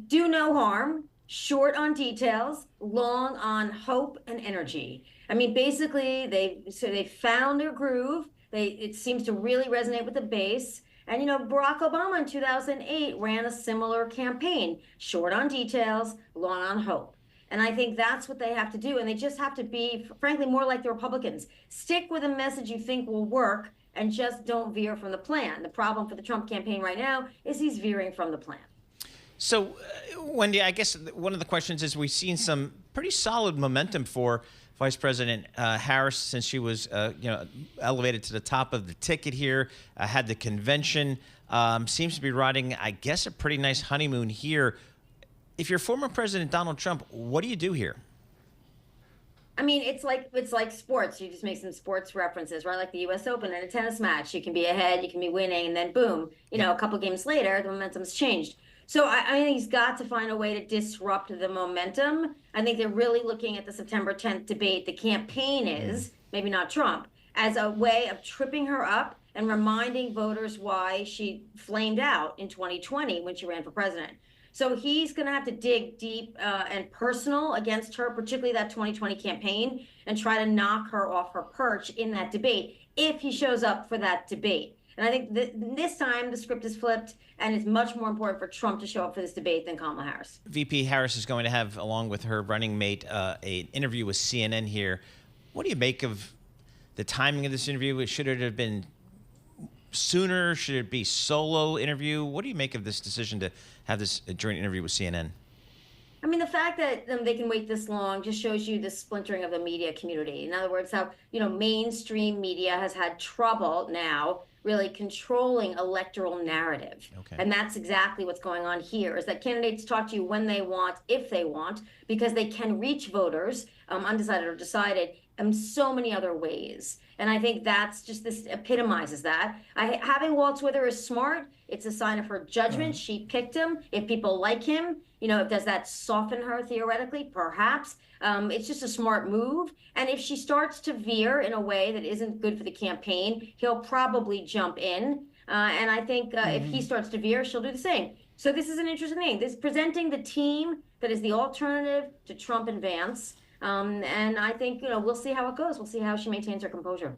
do no harm, short on details, long on hope and energy. I mean, basically, they found their groove. It seems to really resonate with the base. And Barack Obama in 2008 ran a similar campaign, short on details, long on hope. And I think that's what they have to do. And they just have to be, frankly, more like the Republicans. Stick with a message you think will work and just don't veer from the plan. The problem for the Trump campaign right now is he's veering from the plan. So, Wendy, I guess one of the questions is we've seen some pretty solid momentum for Vice President Harris since she was, elevated to the top of the ticket here, had the convention, seems to be riding, I guess, a pretty nice honeymoon here. If you're former President Donald Trump, what do you do here? I mean, it's like sports. You just make some sports references, right? Like the U.S. Open in a tennis match. You can be ahead, you can be winning, and then boom, a couple games later, the momentum's changed. So I think he's got to find a way to disrupt the momentum. I think they're really looking at the September 10th debate. The campaign is, maybe not Trump, as a way of tripping her up and reminding voters why she flamed out in 2020 when she ran for president. So he's going to have to dig deep and personal against her, particularly that 2020 campaign, and try to knock her off her perch in that debate if he shows up for that debate. And I think this time the script is flipped, and it's much more important for Trump to show up for this debate than Kamala Harris. VP Harris is going to have, along with her running mate, an interview with CNN here. What do you make of the timing of this interview? Should it have been sooner? Should it be solo interview? What do you make of this decision to have this joint interview with CNN? I mean, the fact that they can wait this long just shows you the splintering of the media community. In other words, how, mainstream media has had trouble now really controlling electoral narrative. Okay. And that's exactly what's going on here, is that candidates talk to you when they want, if they want, because they can reach voters, undecided or decided, in so many other ways. And I think this epitomizes that. Having Walt with her is smart. It's a sign of her judgment. She picked him. If people like him, does that soften her theoretically? Perhaps. It's just a smart move. And if she starts to veer in a way that isn't good for the campaign, he'll probably jump in. And I think if he starts to veer, she'll do the same. So this is an interesting thing. This is presenting the team that is the alternative to Trump and Vance. And I think, we'll see how it goes. We'll see how she maintains her composure.